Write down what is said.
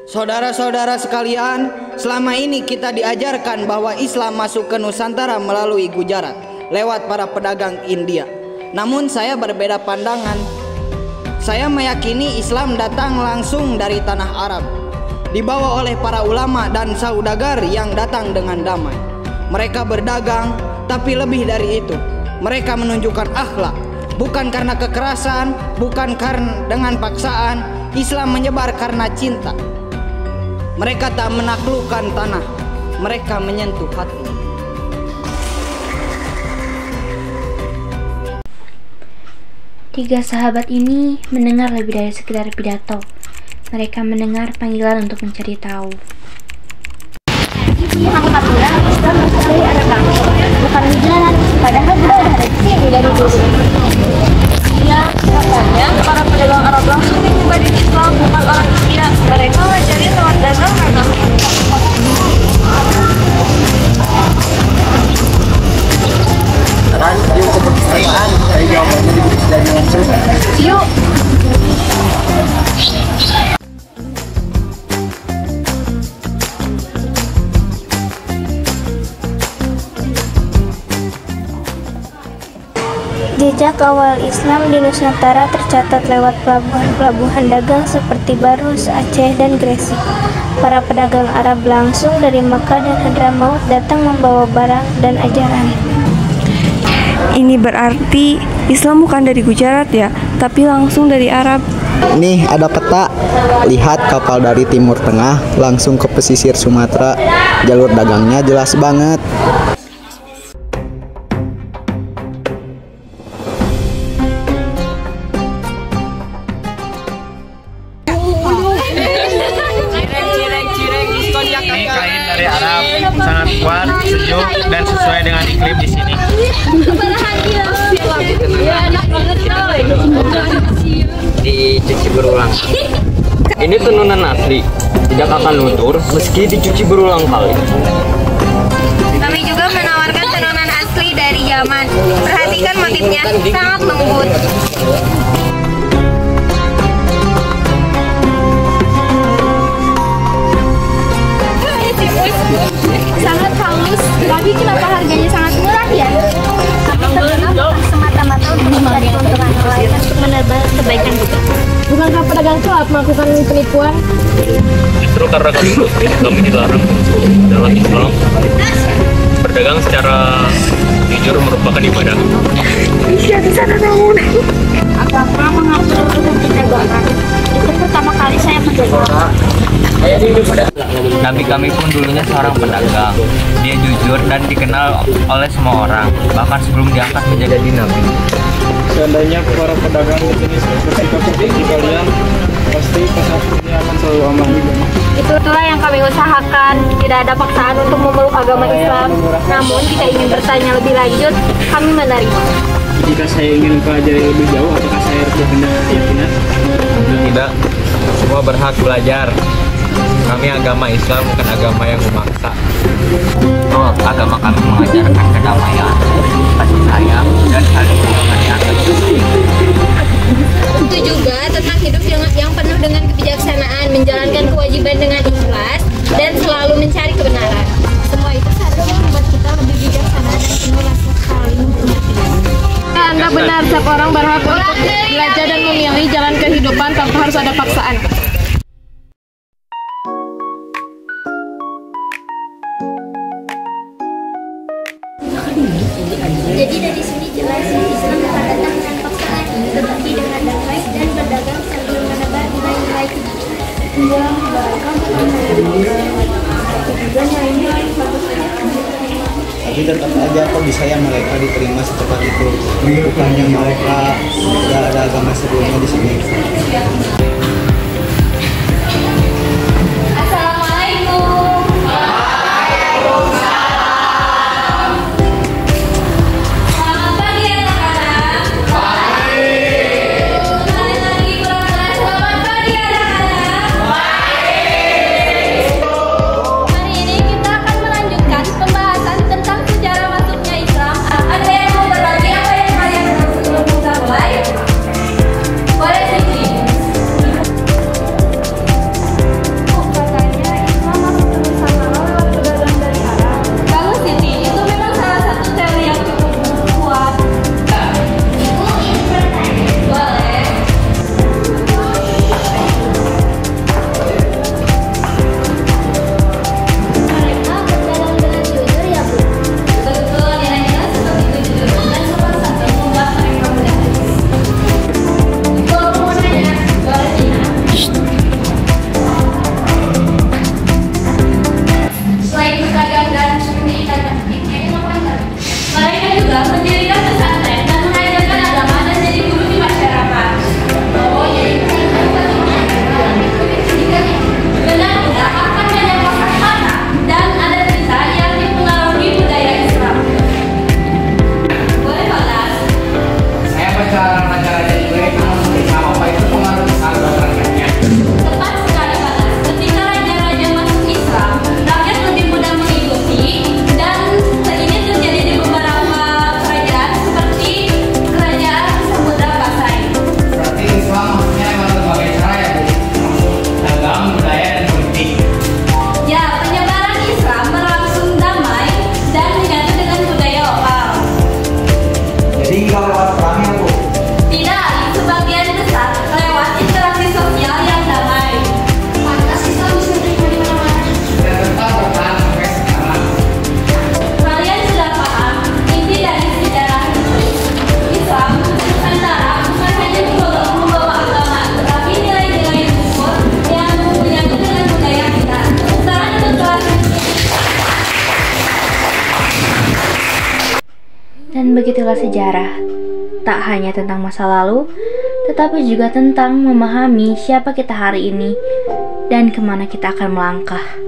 Saudara-saudara sekalian, selama ini kita diajarkan bahwa Islam masuk ke Nusantara melalui Gujarat lewat para pedagang India. Namun saya berbeda pandangan. Saya meyakini Islam datang langsung dari tanah Arab, dibawa oleh para ulama dan saudagar yang datang dengan damai. Mereka berdagang, tapi lebih dari itu, mereka menunjukkan akhlak. Bukan karena kekerasan, bukan karena dengan paksaan. Islam menyebar karena cinta. Mereka tak menaklukkan tanah, mereka menyentuh hati. Tiga sahabat ini mendengar lebih dari sekedar pidato. Mereka mendengar panggilan untuk mencari tahu. Ibu yang angkat bulan, Islam masuk dari anak kami. Bukan Gujarat, padahal sudah ada di sini dari dulu. Iya, katanya para pedagang Arab langsung menyebar di Islam, bukan orang India. Mereka ngajarin lewat dagang mereka. Kan yuk ke perpustakaan, saya jawabannya di buku dari langsung. Yuk. Jejak awal Islam di Nusantara tercatat lewat pelabuhan-pelabuhan dagang seperti Barus, Aceh, dan Gresik. Para pedagang Arab langsung dari Makkah dan Hadramaut datang membawa barang dan ajaran. Ini berarti Islam bukan dari Gujarat ya, tapi langsung dari Arab. Nih ada peta, lihat kapal dari Timur Tengah langsung ke pesisir Sumatera. Jalur dagangnya jelas banget. Ini kain dari Arab, sangat kuat, sejuk, dan sesuai dengan iklim di sini. Dicuci berulang. Ini tenunan asli, tidak akan luntur meski dicuci berulang kali. Kami juga menawarkan tenunan asli dari Yaman. Perhatikan motifnya, sangat lembut. Sangat halus, tapi kenapa harganya sangat murah ya? Kami terkenal bukan semata-mata untuk mencari keuntungan, melainkan untuk menebar kebaikan juga. Bukankah pedagang gelap melakukan penipuan? Justru karena kami dilarang dalam Islam. Berdagang secara jujur merupakan ibadah. Iya, di sana namun. Apakah mengatur perdagangan? Itu pertama kali saya mendengar. Nabi kami pun dulunya seorang pedagang. Dia jujur dan dikenal oleh semua orang, bahkan sebelum diangkat menjadi nabi. Seandainya para pedagang di sini bersikap seperti kalian, pasti pasar ini akan selalu aman. Itulah yang kami usahakan. Tidak ada paksaan untuk memeluk agama Islam. Namun jika ingin bertanya lebih lanjut, kami menerima. Jika saya ingin pelajari lebih jauh, apakah saya harus berpindah keyakinan? Tidak, semua berhak belajar. Kami agama Islam, bukan agama yang memaksa. Oh, agama kami mengajarkan kedamaian, kasih sayang, dan saling mengerti. Itu juga tentang hidup yang penuh dengan kebijaksanaan, menjalankan kewajiban dengan ikhlas, dan selalu mencari kebenaran. Semua itu seharusnya membuat kita lebih bijaksana dan penuh rasa saling pengertian. Anda benar, setiap orang berhak untuk belajar dan memilih jalan kehidupan tanpa harus ada paksaan. Jadi dari sini jelas Islam bukan datang dengan paksaan, tetapi dengan damai dan berdagang sambil menebar nilai-nilai kebijakan. Tapi tetap aja kok bisa ya mereka diterima secepat itu. Bukannya mereka sudah ada agama sebelumnya di sini. Dan begitulah sejarah, tak hanya tentang masa lalu, tetapi juga tentang memahami siapa kita hari ini dan kemana kita akan melangkah.